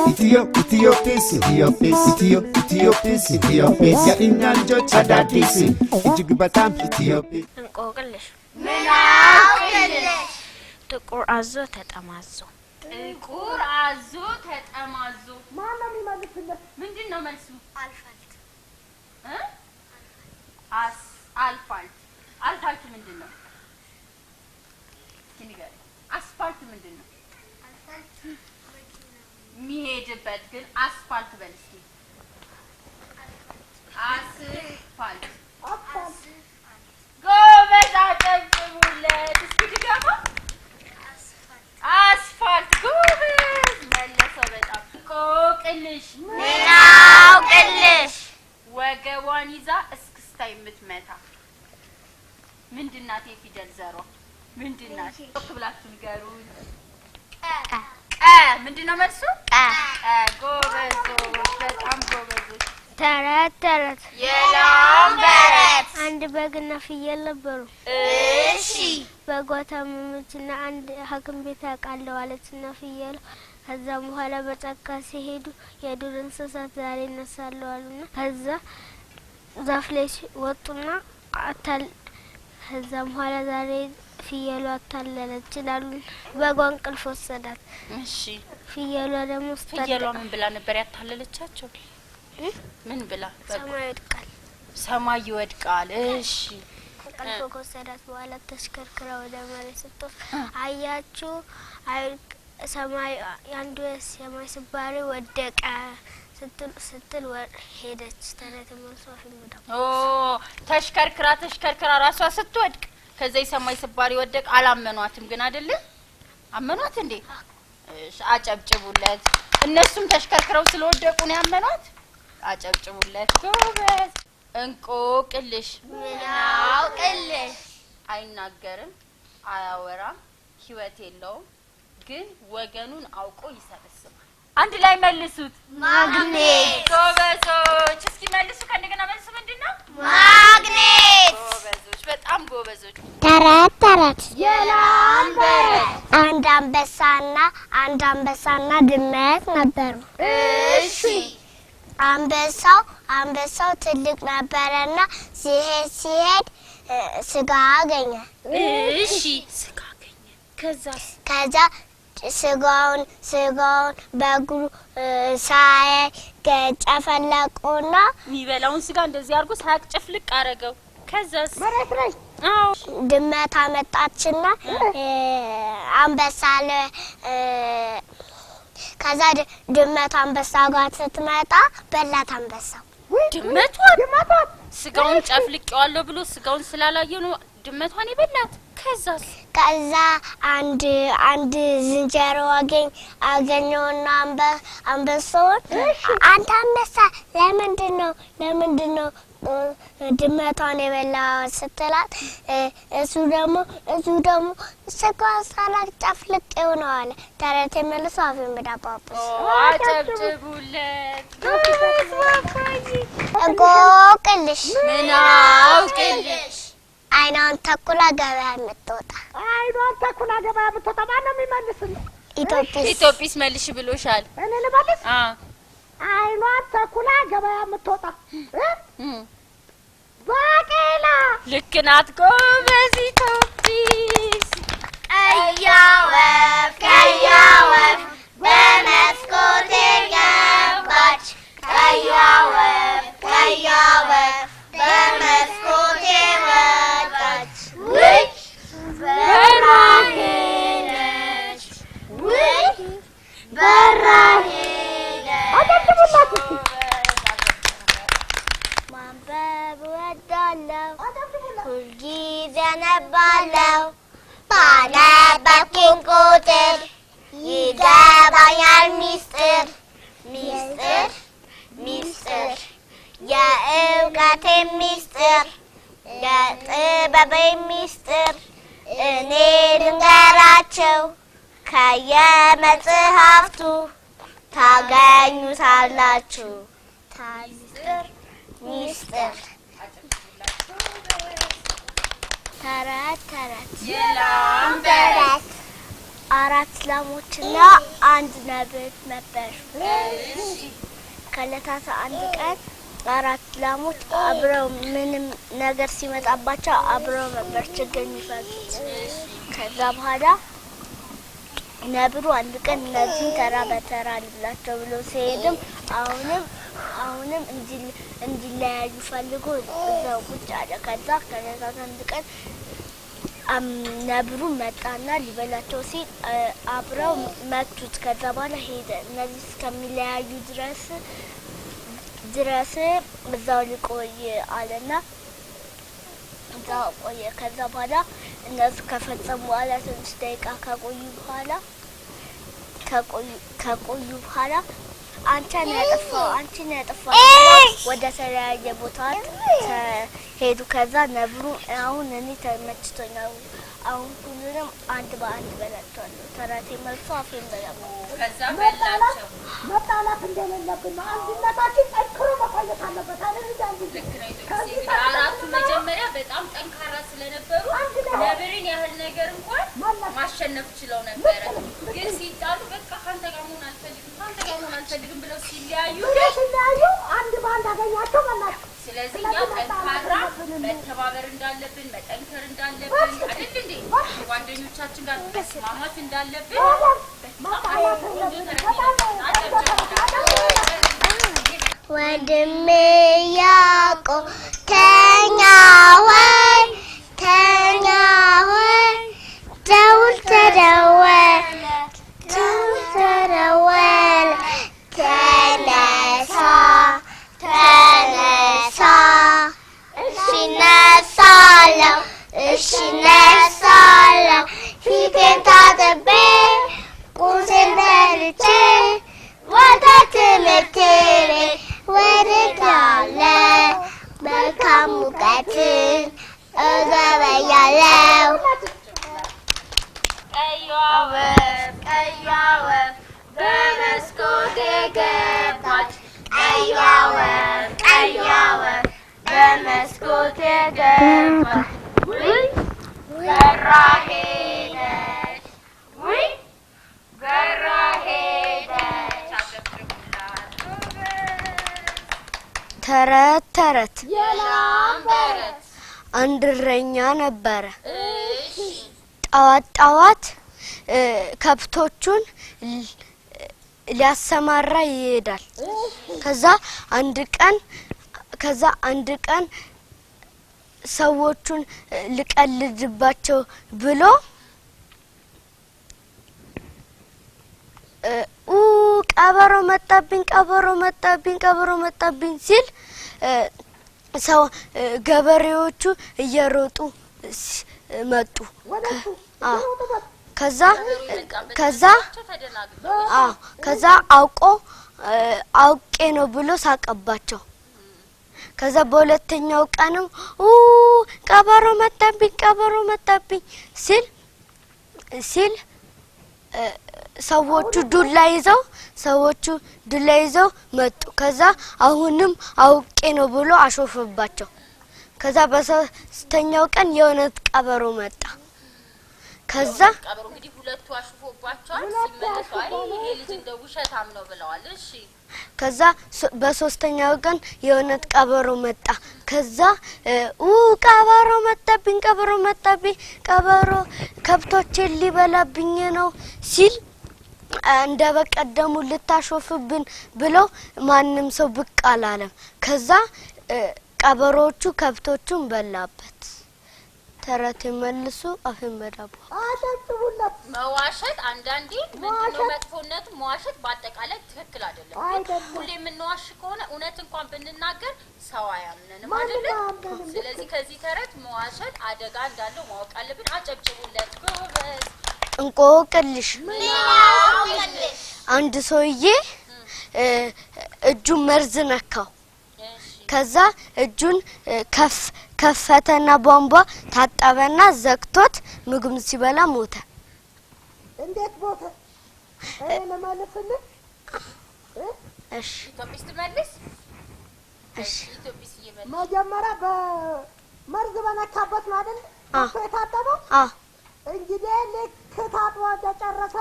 Ethiopia ያኛል ልጆች አዳዲስ እጅግ በጣም ኢትዮጵያ እንቆቅልሽ ምናውቅልሽ ጥቁር አዞ ተጠማዞ ማነው የሚመልስልህ? ምንድነው መልሱ? አልፋልት አልፋልት ምንድነው? ንገሪ። አስፋልት ምንድነው? አልፋልት የሚሄድበት ግን አስፋልት በል እስኪ። አስፋልት ጎበዝ አጨብጭቡለት። እስኪ ድገማ። አስፋልት ጎበዝ መለሰው። በጣም እንቆቅልሽ ምናውቅልሽ ወገቧን ይዛ እስክስታ የምትመታ ምንድናት? የፊደል ዘሯ ምንድናት? ብላችሁ ንገሩኝ። ቀ ምንድነው መልሱ? ጎበዞች በጣም ጎበዞች። ተረት የላም በረት አንድ በግና ፍየል ነበሩ። እሺ በጓ ታመመችና አንድ ሐኪም ቤት አውቃለሁ አለችና ፍየሉ ከዛም በኋላ በጫካ ሲሄዱ የዱር እንስሳት ዛሬ ይነሳሉ አሉና ከዛ ዛፍ ላይ ወጡና ከዛም በኋላ ዛሬ ፍየሉ አታለለች ይላሉ። በጓ እንቅልፍ ወሰዳት። እሺ ፍየሏ ደግሞ ፍየሏ ምን ብላ ነበር ያታለለቻቸው? ምን ብላ? ሰማይ ይወድቃል ሰማይ ይወድቃል። እሺ እንቅልፍ ከወሰዳት በኋላ ተሽከርክራ ወደ መሬት ስትወርድ አያችሁ ሰማይ አንዱ የሰማይ ስባሪ ወደቀ ስትል ሄደች። ተረት መልሷ ፍምዳ ተሽከርክራ ራሷ ስትወድቅ ከዛ የሰማይ ስባሪ ወደቀ። አላመኗትም ግን አይደለ? አመኗት እንዴ? እሺ አጨብጭቡለት። እነሱም ተሽከርክረው ስለወደቁ ነው ያመኗት። አጨብጭቡለት። ጎበዝ። እንቆቅልሽ ምናውቅልሽ አይናገርም፣ አያወራም፣ ህይወት የለውም፣ ግን ወገኑን አውቆ ይሰበስባል። አንድ ላይ መልሱት። ማግኔት ጎበዞች። እስኪ መልሱ ከእንደገና። መልሱ ምንድነው? ማግኔት ጎበዞች በጣም ጎበዞች። ተረት የላም በረት አንድ አንበሳና ድመት ነበሩ። እሺ አንበሳው ትልቅ ነበረና ሲሄድ ስጋ አገኘ። እሺ ስጋ አገኘ። ከዛ ስጋውን በእግሩ ሳይ ጨፈለቁና የሚበላውን ስጋ እንደዚህ አድርጎ ሳያቅጨፍልቅ አረገው። ከዛስ መሬት ላይ ድመት አመጣችና አንበሳ ከዛ ድመት አንበሳ ጋር ስትመጣ በላት አንበሳው። ድመቷን ስጋውን ጨፍልቄዋለሁ ብሎ ስጋውን ስላላየ ነው ድመቷን የበላት። ከዛ አንድ ዝንጀሮ አገኘውና አንበሳውን አንተ አንበሳ ለምንድነው ድመቷን የበላው ስትላት እሱ ደግሞ ስጋውን ሳላጨፍልቄው ነው አለ። ተረት መልሶ አፍን ብዳባቡስ። አጨብጭቡለት። እንቆቅልሽ ምናውቅልሽ አይኗን ተኩላ ገበያ የምትወጣ ማነው የሚመልስልህ? ኢትዮጵስ መልሽ ብሎሻል። እኔ ልመልስ? አይኗን ተኩላ ገበያ የምትወጣ ባቄላ። ልክ ናት። ጎበዝ ኢትዮጵስ። ቀያ ወፍ በመስኮቴ ገባች። ቀያ ወፍ በመስኮቴ ወጣች። ውይ በራ ሄደች። ማንበብ እወዳለሁ፣ ሁልጊዜ አነባለሁ። ባነበብኩኝ ቁጥር ይገባኛል ሚስጥር የእውቀቴ ሚስጥር የጥበቤ ሚስጥር እኔ ልንገራቸው ከየመጽሐፍቱ ታገኙታላችሁ። ሚስጥር ተረት የላም በረት 4 ላሞችና 1 ነብር ነበር። ከዕለታት አንድ ቀን 4 ላሞች አብረው ምንም ነገር ሲመጣባቸው አብረው ነበር ችግር የሚፈቱት። ከዛ በኋላ ነብሩ አንድ ቀን እነዚህን ተራ በተራ ልብላቸው ብሎ ሲሄድም አሁንም እንዲለያዩ ፈልጎ እዛው ቁጭ አለ። ከዛ ከዕለታት አንድ ቀን ነብሩ መጣና ሊበላቸው ሲል አብረው መቱት። ከዛ በኋላ ሄደ። እነዚህ እስከሚለያዩ ድረስ እዛው ሊቆይ አለና እዛው ቆየ። ከዛ በኋላ እነሱ ከፈጸሙ በኋላ ትንሽ ደቂቃ ከቆዩ በኋላ አንቺ ነው ያጠፋው ወደ ተለያየ ቦታ ሄዱ። ከዛ ነብሩ አሁን እኔ ተመችቶኛል፣ አሁን ሁሉንም አንድ በአንድ በላቸዋለሁ። ተራቴ መልሶ አፌን በላው። ከዛ በላቸው። መጣላት እንደሌለብን ነው። አንድነታችን ጠንክሮ መቆየት አለበት አይደል? አራቱ መጀመሪያ በጣም ጠንካራ ስለነበሩ ነብርን ያህል ነገር እንኳን ማሸነፍ ችለው ነበረ። ግን ሲጣሉ በቃ ካንተ ጋር መሆን አልፈልግም ብለው ሲለያዩ አንድ በአንድ አገኛቸው መላቸው። ስለዚህ እኛ ጠንካራ መተባበር እንዳለብን መጠንከር እንዳለብን አይደል እንዴ? ጓደኞቻችን ጋር መስማማት እንዳለብን ወንድሜ ያዕቆብ ተኛ ወይ ደውል ተደወለ ተነሳ እሺ እነሳለሁ ፊቴን ታጥቤ ቁርሴን በልቼ ወደ ትምህርት ቤት ወርዳለሁ። መልካም ሙቀትን እገበያለሁ። ቀይዋ ወፍ በመስኮቴ ገባች። ቀይዋ ወፍ በመስኮቴ ገባች። ውይ በራ ሄደች። ተረት የላም በረት አንድ እረኛ ነበረ። ጠዋት ከብቶቹን ሊያሰማራ ይሄዳል። ከዛ አንድ ቀን ሰዎቹን ልቀልድባቸው ብሎ ቀበሮ መጣብኝ ሲል ሰው ገበሬዎቹ እየሮጡ መጡ። ከዛ አውቄ ነው ብሎ ሳቀባቸው። ከዛ በሁለተኛው ቀንም ቀበሮ መጣብኝ ሲል ሰዎቹ ዱላ ይዘው መጡ። ከዛ አሁንም አውቄ ነው ብሎ አሾፈባቸው። ከዛ በሶስተኛው ቀን የእውነት ቀበሮ መጣ። ከዛ ቀበሮ እንግዲህ ሁለቱ አሽፎባቸዋል። ሲመለሱ አይ ይሄ ልጅ እንደ ውሸታም ነው ብለዋል። እሺ ከዛ በሶስተኛው ቀን የእውነት ቀበሮ መጣ። ከዛ ቀበሮ መጣብኝ ቀበሮ ከብቶቼን ሊበላብኝ ነው ሲል እንደ በቀደሙ ልታሾፍብን ብለው ማንም ሰው ብቅ አላለም። ከዛ ቀበሮቹ ከብቶቹን በላበት። ተረት መልሱ አፍን በዳቦ አደብቡለት። መዋሸት አንዳንዴ ምንድነው መጥፎነቱ? መዋሸት በአጠቃላይ ትክክል አይደለም። ሁሌ የምንዋሽ ከሆነ እውነት እንኳን ብንናገር ሰው አያምነንም አይደለም። ስለዚህ ከዚህ ተረት መዋሸት አደጋ እንዳለው ማወቅ አለብን። አጨብጭቡለት ጎበዝ። እንቆቅልሽ አንድ ሰውዬ እጁን መርዝ ነካው። ከዛ እጁን ከፈተና ቧንቧ ታጠበና ዘግቶት ምግብ ሲበላ ሞተ። እንዴት ሞተ? ለማለፍልህ እሺ ኢትዮጵስ ትመልስ። እሺ ኢትዮጵስ መጀመሪያ በመርዝ በነካበት ነው አይደል? የታጠበው እንግዲህ ልክ ታጥቦ እንደጨረሰ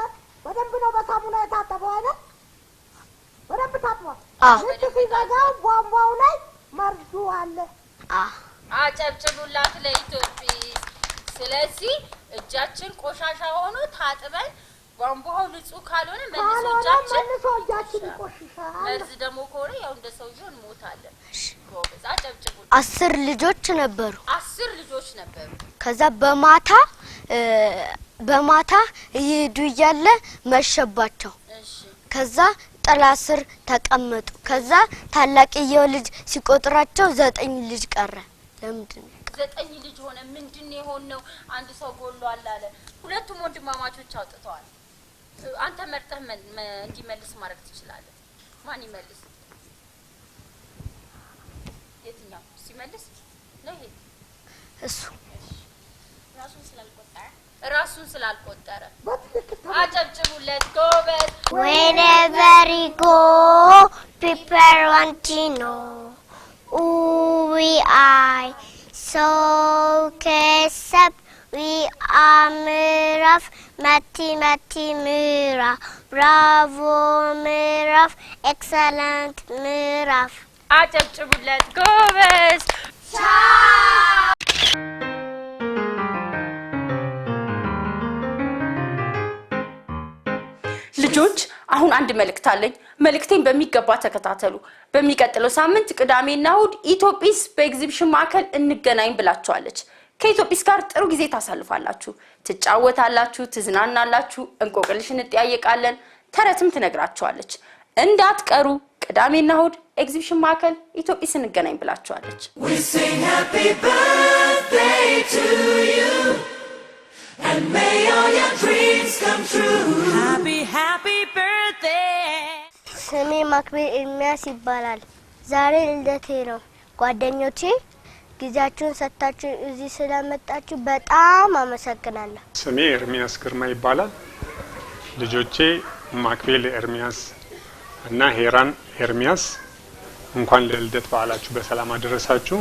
በደንብ ነው በሳሙና የታጠበው አይደል? በደንብ ታጥቧል። ልክ ሲዘጋው ቧንቧው ላይ መርዙ አለ። አጨብጭቡላት ለኢትዮጵያ። ስለዚህ እጃችን ቆሻሻ ሆኖ ታጥበን ቧንቧው ንጹህ ካልሆነ መልሶ እጃችን ይቆሽሻል። መርዝ ደግሞ ከሆነ ያው እንደ ሰውዬው እንሞታለን። ጎበዝ አጨብጭቡ። 10 ልጆች ነበሩ። 10 ልጆች ነበሩ። ከዛ በማታ ይሄዱ እያለ መሸባቸው። ከዛ ጥላ ስር ተቀመጡ። ከዛ ታላቅየው ልጅ ሲቆጥራቸው 9 ልጅ ቀረ። ለምንድን ነው 9 ልጅ ሆነ? ምንድን የሆነው? አንድ ሰው ጎሏል አለ። ሁለቱም ወንድማማቾች አውጥተዋል። አንተ መርጠህ እንዲመልስ ማድረግ ትችላለህ። ማን ይመልስ? የትኛው ሲመልስ ነው? ይሄ እሱ ራሱን ስላልቆጠረ አጨብጭቡለት ጎበዝ። Whenever we go, people want to know who we are. So kesap we are Miraf, Mati Miraf, bravo Miraf, excellent Miraf. አጨብጭቡለት ጎበዝ። ልጆች አሁን አንድ መልእክት አለኝ። መልእክቴን በሚገባ ተከታተሉ። በሚቀጥለው ሳምንት ቅዳሜና እሁድ ኢትዮጲስ በኤግዚቢሽን ማዕከል እንገናኝ ብላችኋለች። ከኢትዮጲስ ጋር ጥሩ ጊዜ ታሳልፋላችሁ፣ ትጫወታላችሁ፣ ትዝናናላችሁ፣ እንቆቅልሽ እንጠያየቃለን፣ ተረትም ትነግራችኋለች። እንዳትቀሩ። ቅዳሜና እሁድ ኤግዚቢሽን ማዕከል ኢትዮጲስ እንገናኝ ብላችኋለች። We sing happy birthday to you and may all your dreams come true. Happy birthday. ስሜ ማክቤል ኤርሚያስ ይባላል። ዛሬ ልደቴ ነው። ጓደኞቼ ጊዜያችሁን ሰጣችሁ እዚህ ስለመጣችሁ በጣም አመሰግናለሁ። ስሜ ኤርሚያስ ግርማ ይባላል። ልጆቼ ማክቤል ኤርሚያስ እና ሄራን ኤርሚያስ እንኳን ለልደት በዓላችሁ በሰላም አደረሳችሁ።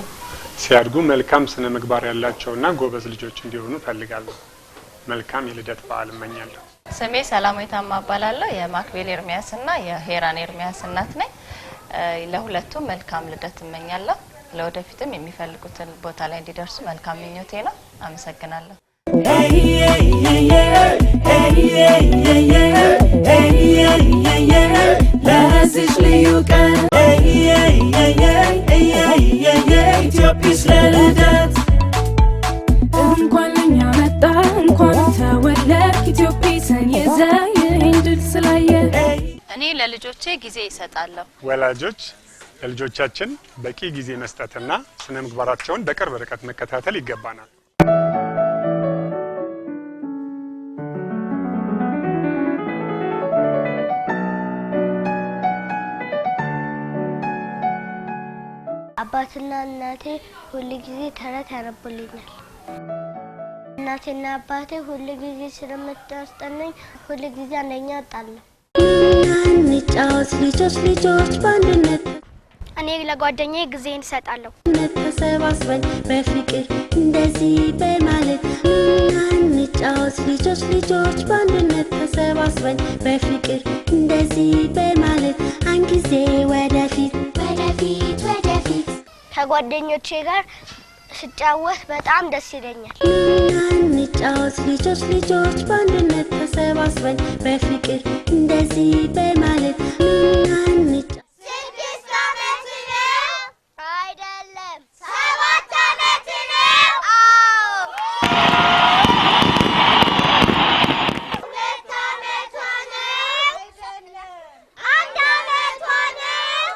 ሲያድጉ መልካም ስነ ምግባር ያላቸውና ጎበዝ ልጆች እንዲሆኑ ፈልጋለሁ። መልካም የልደት በዓል እመኛለሁ። ስሜ ሰላማዊት አማባላለሁ። የማክቤል ኤርሚያስ እና የሄራን ኤርሚያስ እናት ነኝ። ለሁለቱም መልካም ልደት እመኛለሁ። ለወደፊትም የሚፈልጉትን ቦታ ላይ እንዲደርሱ መልካም ምኞቴ ነው። አመሰግናለሁ። ለዚህ ልዩ ቀን ኢትዮጲስ ለልደት እንኳን እኛ መጣ እንኳን ተወለድ ኢትዮጲስን ይዘህ ድል ስላየ እኔ ለልጆቼ ጊዜ ይሰጣለሁ። ወላጆች ለልጆቻችን በቂ ጊዜ መስጠትና ስነ ምግባራቸውን በቅርብ ርቀት መከታተል ይገባናል። አባትና እናቴ ሁሉ ጊዜ ተረት ያነቡልኛል። እናቴና አባቴ ሁሉ ጊዜ ስለምታስጠናኝ ሁሉ ጊዜ አንደኛ እወጣለሁ። እንጫወት ልጆች በአንድነት እኔ ለጓደኛዬ ጊዜን እሰጣለሁ። ተሰባስበን በፍቅር እንደዚህ በማለት እንጫወት ልጆች በአንድነት ተሰባስበን በፍቅር እንደዚህ በማለት አንድ ጊዜ ወደፊት ከጓደኞቼ ጋር ስጫወት በጣም ደስ ይለኛል። እንጫወት ልጆች በአንድነት ተሰባስበን በፍቅር እንደዚህ በማለት አይደለም 7 ዓመት ነው። አዎ 2 ዓመቷ ነው። 1 ዓመቷ ነው።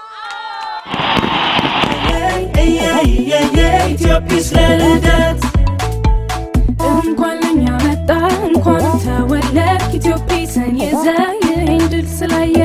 ኢትዮጲስ ለልደት እንኳን እኛ መጣ እንኳን ተወለድ ኢትዮጲስን ይዘህ ድል ስላየ